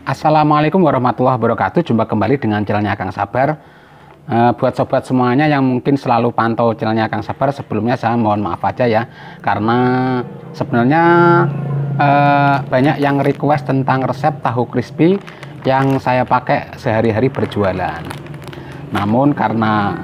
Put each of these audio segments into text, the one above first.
Assalamualaikum warahmatullahi wabarakatuh. Jumpa kembali dengan channelnya Kang Sabar. Buat sobat semuanya yang mungkin selalu pantau channelnya Kang Sabar, sebelumnya saya mohon maaf aja ya, karena sebenarnya banyak yang request tentang resep tahu crispy yang saya pakai sehari-hari berjualan. Namun karena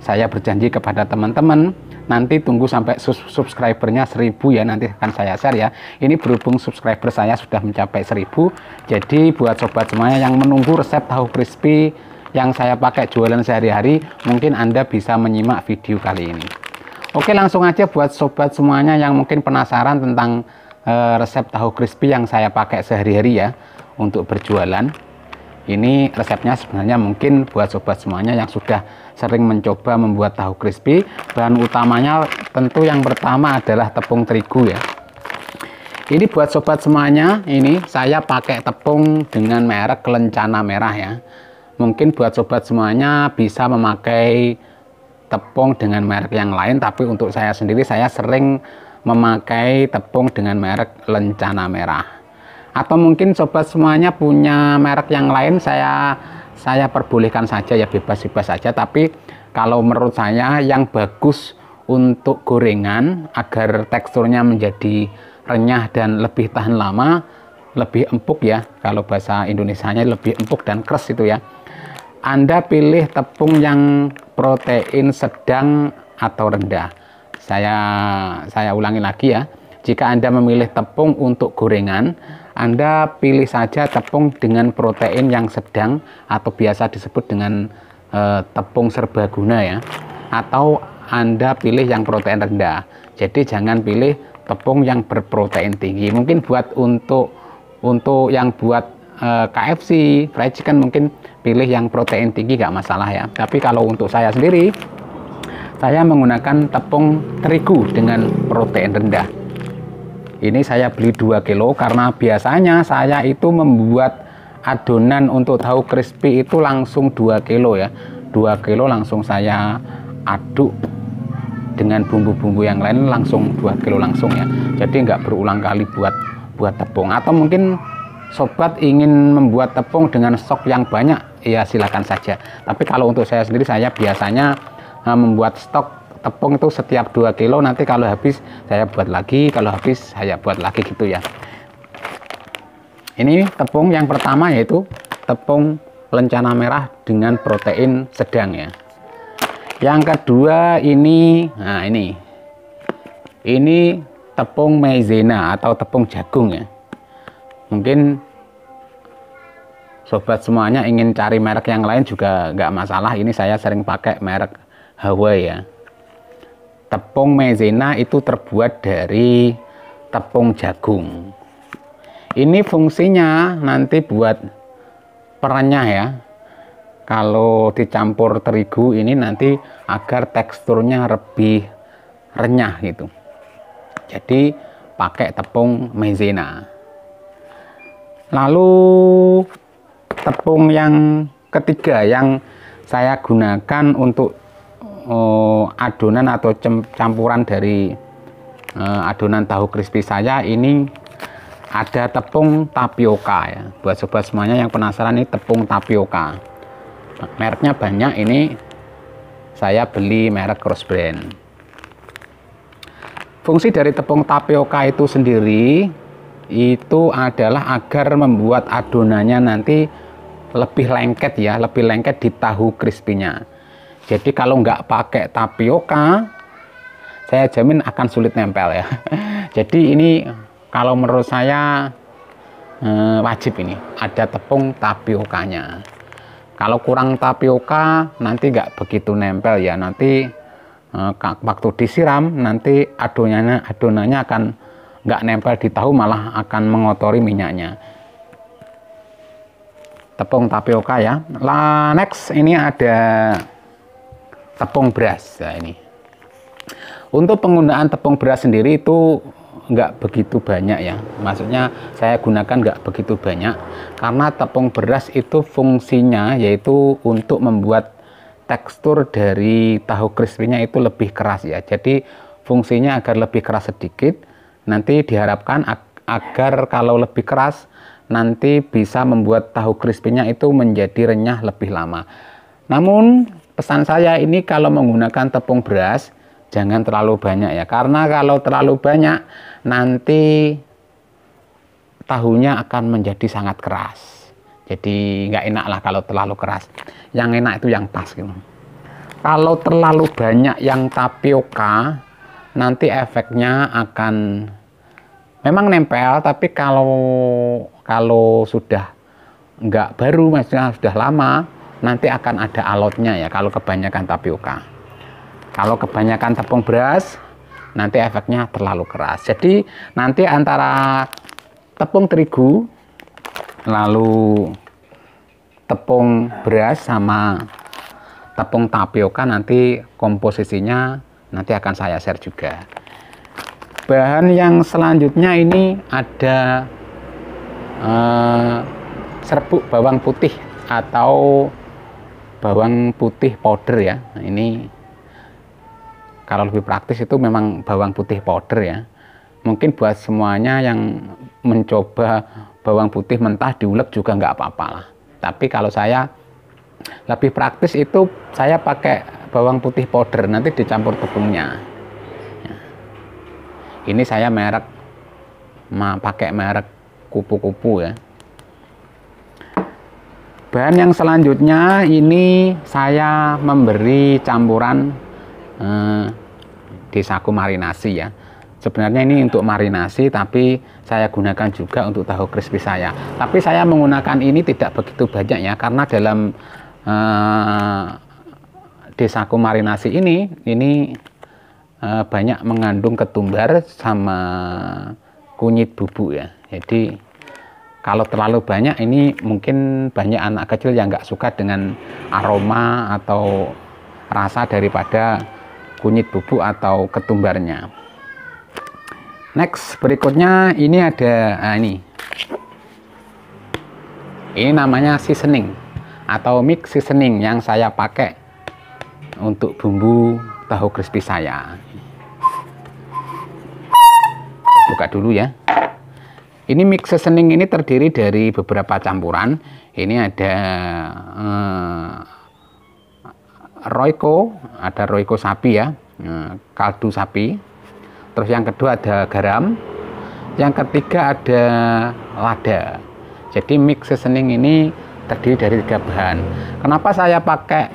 saya berjanji kepada teman-teman, nanti tunggu sampai subscribernya 1000 ya, nanti akan saya share ya. Ini berhubung subscriber saya sudah mencapai 1000, jadi buat sobat semuanya yang menunggu resep tahu crispy yang saya pakai jualan sehari-hari, mungkin Anda bisa menyimak video kali ini. Oke, langsung aja buat sobat semuanya yang mungkin penasaran tentang resep tahu crispy yang saya pakai sehari-hari ya untuk berjualan. Ini resepnya sebenarnya mungkin buat sobat semuanya yang sudah sering mencoba membuat tahu crispy. Bahan utamanya tentu yang pertama adalah tepung terigu ya. Ini buat sobat semuanya, ini saya pakai tepung dengan merek Lencana Merah ya. Mungkin buat sobat semuanya bisa memakai tepung dengan merek yang lain, tapi untuk saya sendiri saya sering memakai tepung dengan merek Lencana Merah. Atau mungkin sobat semuanya punya merek yang lain, saya perbolehkan saja ya, bebas-bebas saja. Tapi kalau menurut saya yang bagus untuk gorengan agar teksturnya menjadi renyah dan lebih tahan lama, lebih empuk ya, kalau bahasa Indonesianya lebih empuk dan keras itu ya, Anda pilih tepung yang protein sedang atau rendah. Saya ulangi lagi ya, jika Anda memilih tepung untuk gorengan, Anda pilih saja tepung dengan protein yang sedang atau biasa disebut dengan tepung serbaguna ya. Atau Anda pilih yang protein rendah. Jadi jangan pilih tepung yang berprotein tinggi. Mungkin buat untuk yang buat KFC, fried chicken mungkin pilih yang protein tinggi nggak masalah ya. Tapi kalau untuk saya sendiri, saya menggunakan tepung terigu dengan protein rendah. Ini saya beli 2 kilo karena biasanya saya itu membuat adonan untuk tahu crispy itu langsung 2 kilo ya. 2 kilo langsung saya aduk dengan bumbu-bumbu yang lain, langsung 2 kilo langsung ya. Jadi nggak berulang kali buat tepung. Atau mungkin sobat ingin membuat tepung dengan stok yang banyak, ya silakan saja. Tapi kalau untuk saya sendiri, saya biasanya membuat stok tepung itu setiap 2 kilo, nanti kalau habis saya buat lagi, kalau habis saya buat lagi gitu ya. Ini tepung yang pertama yaitu tepung Lencana Merah dengan protein sedang ya. Yang kedua ini, nah ini tepung maizena atau tepung jagung ya. Mungkin sobat semuanya ingin cari merek yang lain juga nggak masalah, ini saya sering pakai merek Hawaii ya. Tepung maizena itu terbuat dari tepung jagung. Ini fungsinya nanti buat perenyah ya. Kalau dicampur terigu ini nanti agar teksturnya lebih renyah gitu. Jadi pakai tepung maizena. Lalu tepung yang ketiga yang saya gunakan untuk adonan atau campuran dari adonan tahu crispy saya, ini ada tepung tapioka ya. Buat sobat semuanya yang penasaran, ini tepung tapioka, mereknya banyak, ini saya beli merek Cross Brand. Fungsi dari tepung tapioka itu sendiri itu adalah agar membuat adonannya nanti lebih lengket ya, lebih lengket di tahu crispy-nya. Jadi kalau nggak pakai tapioka, saya jamin akan sulit nempel ya. Jadi ini kalau menurut saya wajib ini ada tepung tapiokanya. Kalau kurang tapioka nanti nggak begitu nempel ya. Nanti waktu disiram nanti adonannya akan nggak nempel di tahu, malah akan mengotori minyaknya. Tepung tapioka ya. Next ini ada tepung beras. Nah, ini untuk penggunaan tepung beras sendiri itu nggak begitu banyak ya, maksudnya saya gunakan nggak begitu banyak karena tepung beras itu fungsinya yaitu untuk membuat tekstur dari tahu crispy-nya itu lebih keras ya. Jadi fungsinya agar lebih keras sedikit, nanti diharapkan agar kalau lebih keras nanti bisa membuat tahu crispy-nya itu menjadi renyah lebih lama. Namun pesan saya ini kalau menggunakan tepung beras jangan terlalu banyak ya, karena kalau terlalu banyak nanti tahunya akan menjadi sangat keras. Jadi nggak enak lah kalau terlalu keras. Yang enak itu yang pas gitu. Kalau terlalu banyak yang tapioka, nanti efeknya akan memang nempel, tapi kalau sudah nggak baru, maksudnya sudah lama, nanti akan ada alotnya ya kalau kebanyakan tapioka. Kalau kebanyakan tepung beras, nanti efeknya terlalu keras. Jadi nanti antara tepung terigu, lalu tepung beras sama tepung tapioka, nanti komposisinya nanti akan saya share juga. Bahan yang selanjutnya ini ada serbuk bawang putih atau bawang putih powder ya. Nah, ini kalau lebih praktis itu memang bawang putih powder ya. Mungkin buat semuanya yang mencoba bawang putih mentah diulek juga nggak apa-apa lah. Tapi kalau saya lebih praktis itu saya pakai bawang putih powder, nanti dicampur tepungnya. Ini saya pakai merek kupu-kupu ya. Bahan yang selanjutnya ini saya memberi campuran desaku marinasi ya. Sebenarnya ini untuk marinasi, tapi saya gunakan juga untuk tahu crispy saya. Tapi saya menggunakan ini tidak begitu banyak ya, karena dalam desaku marinasi ini banyak mengandung ketumbar sama kunyit bubuk ya. Jadi kalau terlalu banyak ini mungkin banyak anak kecil yang nggak suka dengan aroma atau rasa daripada kunyit bubuk atau ketumbarnya. Next, berikutnya ini ada ini namanya seasoning atau mix seasoning yang saya pakai untuk bumbu tahu crispy saya. Buka dulu ya. Ini mix seasoning ini terdiri dari beberapa campuran. Ini ada Royco, ada Royco sapi ya, kaldu sapi. Terus yang kedua ada garam. Yang ketiga ada lada. Jadi mix seasoning ini terdiri dari 3 bahan. Kenapa saya pakai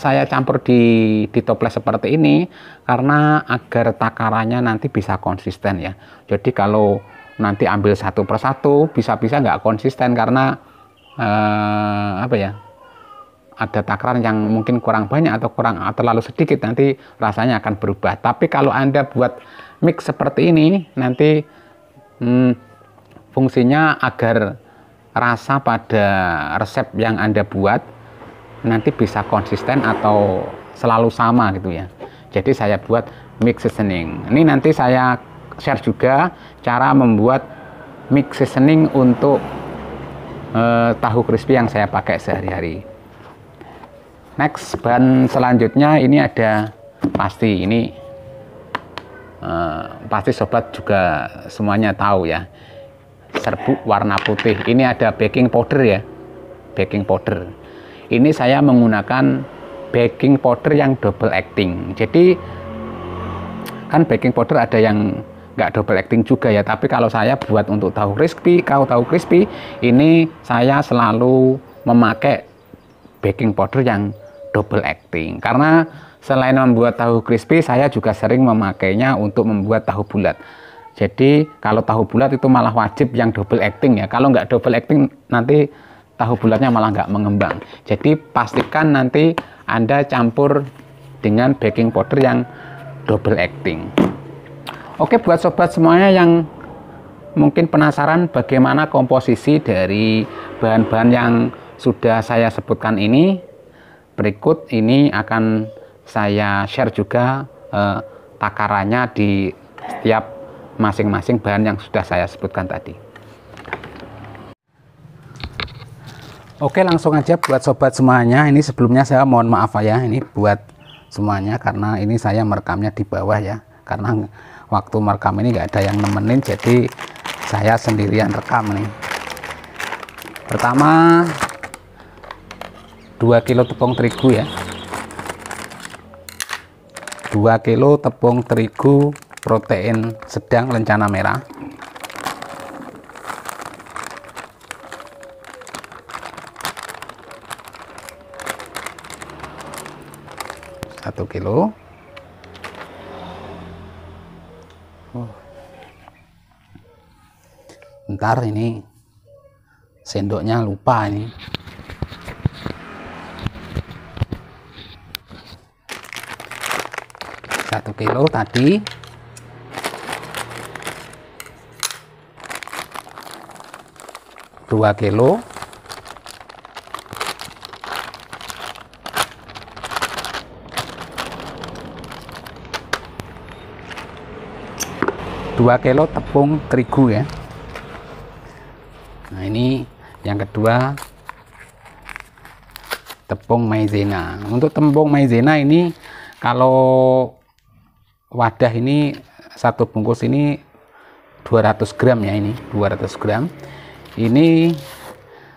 saya campur di toples seperti ini? Karena agar takarannya nanti bisa konsisten ya. Jadi kalau nanti ambil satu persatu bisa-bisa nggak konsisten karena ada takaran yang mungkin kurang banyak atau terlalu sedikit, nanti rasanya akan berubah. Tapi kalau Anda buat mix seperti ini nanti fungsinya agar rasa pada resep yang Anda buat nanti bisa konsisten atau selalu sama gitu ya. Jadi saya buat mix seasoning. Ini nanti saya share juga cara membuat mix seasoning untuk tahu crispy yang saya pakai sehari-hari. Next, bahan selanjutnya ini ada pasti. Ini pasti sobat juga semuanya tahu ya. Serbuk warna putih. Ini ada baking powder ya, baking powder. Ini saya menggunakan baking powder yang double acting. Jadi kan baking powder ada yang nggak double acting juga ya, tapi kalau saya buat untuk tahu crispy ini saya selalu memakai baking powder yang double acting, karena selain membuat tahu crispy saya juga sering memakainya untuk membuat tahu bulat. Jadi kalau tahu bulat itu malah wajib yang double acting ya. Kalau nggak double acting nanti tahu bulatnya malah nggak mengembang. Jadi pastikan nanti Anda campur dengan baking powder yang double acting. Oke, buat sobat semuanya yang mungkin penasaran bagaimana komposisi dari bahan-bahan yang sudah saya sebutkan ini, berikut ini akan saya share juga takarannya di setiap masing-masing bahan yang sudah saya sebutkan tadi. Oke, langsung aja buat sobat semuanya. Ini sebelumnya saya mohon maaf ya, ini buat semuanya karena ini saya merekamnya di bawah ya, karena waktu merekam ini nggak ada yang nemenin, jadi saya sendirian rekam nih. Pertama 2 kilo tepung terigu ya, 2 kilo tepung terigu protein sedang lencana merah, 1 kilo. Bentar, ini sendoknya lupa ini. Satu kilo tadi. 2 kilo. 2 kilo tepung terigu ya. Nah, ini yang kedua, tepung maizena. Untuk tepung maizena ini, kalau wadah ini satu bungkus ini 200 gram ya, ini 200 gram. Ini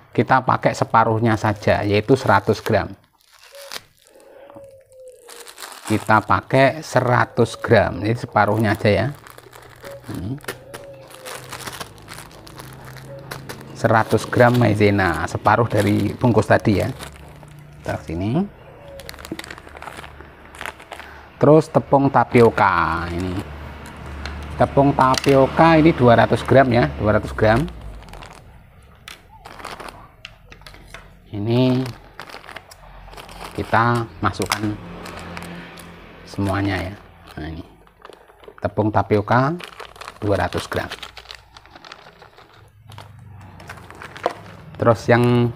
kita pakai separuhnya saja, yaitu 100 gram. Kita pakai 100 gram, ini separuhnya aja ya. Ini 100 gram maizena, separuh dari bungkus tadi ya. Taruh sini. Terus tepung tapioka, ini tepung tapioka ini 200 gram ya, 200 gram. Ini kita masukkan semuanya ya. Nah, ini tepung tapioka 200 gram. Terus yang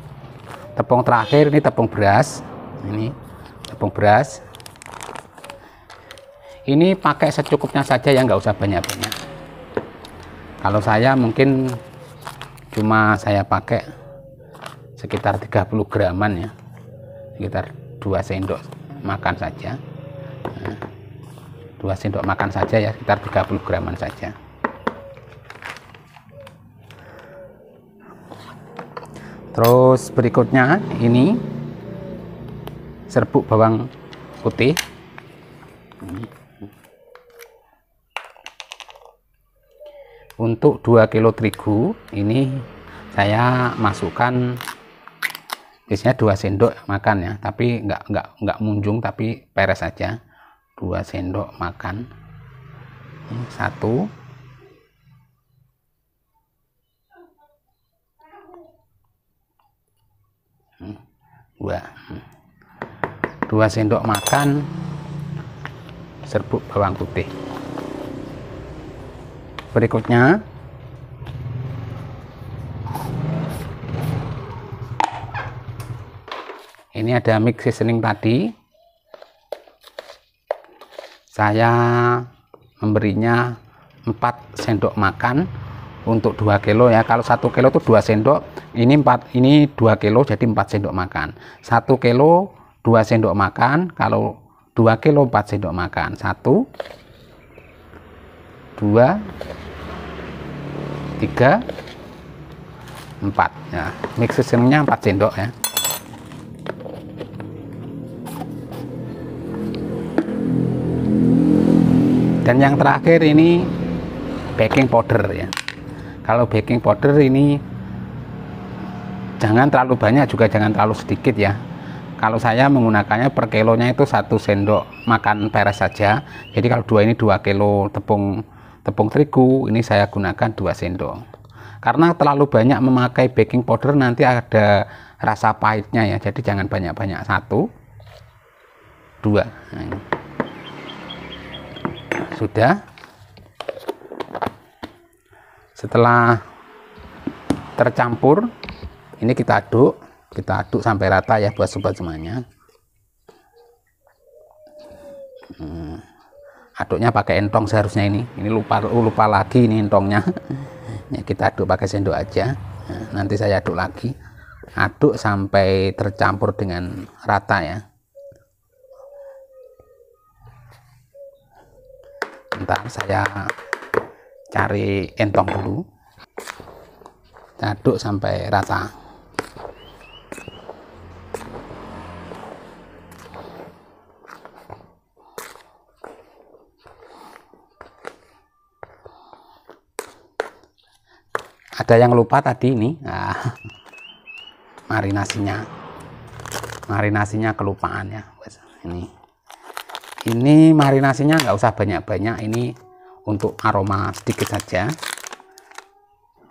tepung terakhir ini tepung beras. Ini tepung beras. Ini pakai secukupnya saja ya, nggak usah banyak-banyak. Kalau saya mungkin cuma saya pakai sekitar 30 graman ya, sekitar 2 sendok makan saja. Nah, 2 sendok makan saja ya, sekitar 30 graman saja. Terus berikutnya ini serbuk bawang putih. Untuk 2 kilo terigu ini saya masukkan biasanya 2 sendok makan ya, tapi nggak munjung, tapi peres saja. 2 sendok makan. Ini 1, 2 sendok makan serbuk bawang putih. Berikutnya ini ada mix seasoning tadi, saya memberinya 4 sendok makan untuk 2 kilo ya. Kalau 1 kilo itu 2 sendok, ini 2 kilo jadi 4 sendok makan. 1 kilo 2 sendok makan, kalau 2 kilo 4 sendok makan. 1, 2, 3, 4 ya. Mix seasoningnya 4 sendok ya. Dan yang terakhir ini baking powder ya. Kalau baking powder ini jangan terlalu banyak, juga jangan terlalu sedikit ya. Kalau saya menggunakannya per kilonya itu 1 sendok makan peres saja. Jadi kalau 2 ini 2 kilo tepung terigu, ini saya gunakan 2 sendok. Karena terlalu banyak memakai baking powder nanti ada rasa pahitnya ya. Jadi jangan banyak-banyak, 1, 2. Nah, ini. Sudah. Setelah tercampur, ini kita aduk sampai rata ya buat sobat semuanya. Aduknya pakai entong seharusnya ini lupa lagi ini entongnya. Ya, kita aduk pakai sendok aja. Nah, nanti saya aduk lagi, aduk sampai tercampur dengan rata ya. Bentar, saya cari entong dulu. Aduk sampai rata. ada yang lupa tadi ini. Nah, marinasinya kelupaan ya. Ini marinasinya nggak usah banyak-banyak, ini untuk aroma sedikit saja.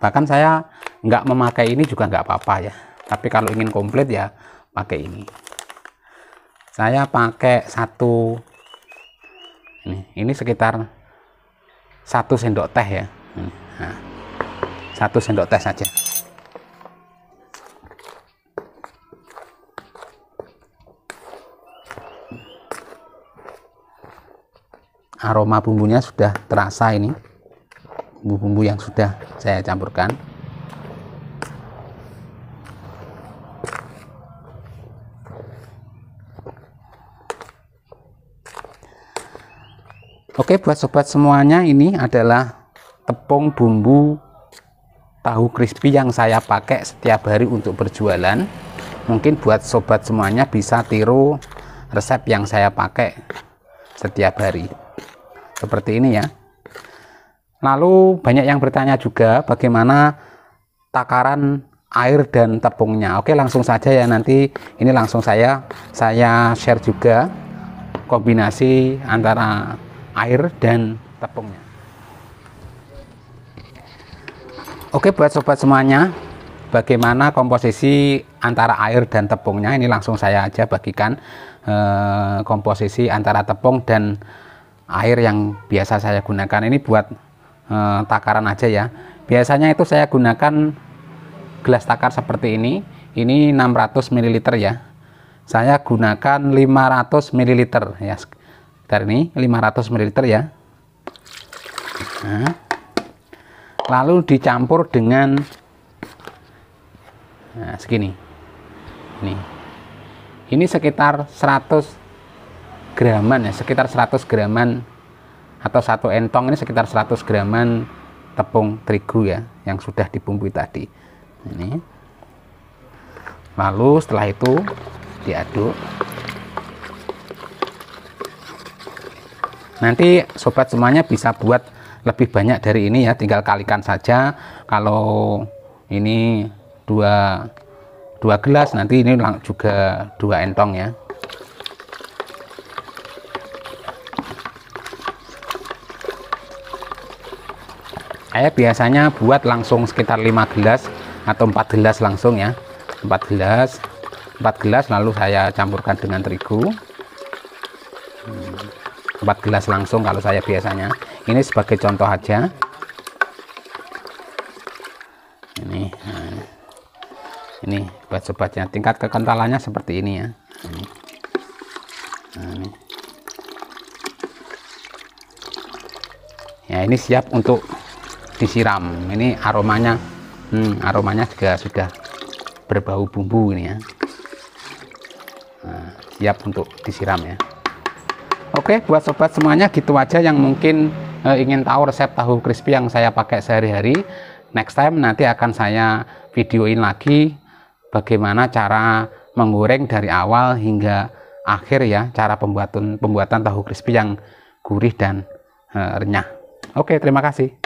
Bahkan saya nggak memakai ini juga nggak apa-apa ya, tapi kalau ingin komplit ya pakai ini. Saya pakai ini sekitar 1 sendok teh ya. Nah, 1 sendok teh saja. Aroma bumbunya sudah terasa, ini bumbu-bumbu yang sudah saya campurkan. Oke, buat sobat semuanya, ini adalah tepung bumbu tahu crispy yang saya pakai setiap hari untuk berjualan. Mungkin buat sobat semuanya bisa tiru resep yang saya pakai setiap hari seperti ini ya. Lalu banyak yang bertanya juga bagaimana takaran air dan tepungnya. Oke, langsung saja ya, nanti ini langsung saya share juga kombinasi antara air dan tepungnya. Oke, buat sobat semuanya, bagaimana komposisi antara air dan tepungnya, ini langsung saya aja bagikan komposisi antara tepung dan air yang biasa saya gunakan. Ini buat takaran aja ya. Biasanya itu saya gunakan gelas takar seperti ini 600 ml ya. Saya gunakan 500 ml ya. Dari ini 500 ml ya. Nah, lalu dicampur dengan segini. Ini sekitar 100 graman ya, sekitar 100 graman atau 1 entong, ini sekitar 100 graman tepung terigu ya, yang sudah dibumbui tadi. Ini. Lalu setelah itu diaduk. Nanti sobat semuanya bisa buat lebih banyak dari ini ya, tinggal kalikan saja. Kalau ini 2 gelas, nanti ini juga 2 entong ya. Saya biasanya buat langsung sekitar 5 gelas atau 4 gelas langsung ya. 4 gelas lalu saya campurkan dengan terigu. 4 gelas langsung kalau saya biasanya. Ini sebagai contoh aja. Ini buat sobatnya, tingkat kekentalannya seperti ini ya. Ya, ini siap untuk disiram. Ini aromanya juga sudah berbau bumbu ini ya. Nah, siap untuk disiram ya. Oke, buat sobat semuanya gitu aja yang mungkin ingin tahu resep tahu crispy yang saya pakai sehari-hari. Next time nanti akan saya videoin lagi bagaimana cara menggoreng dari awal hingga akhir ya, cara pembuatan tahu crispy yang gurih dan renyah. Oke, terima kasih.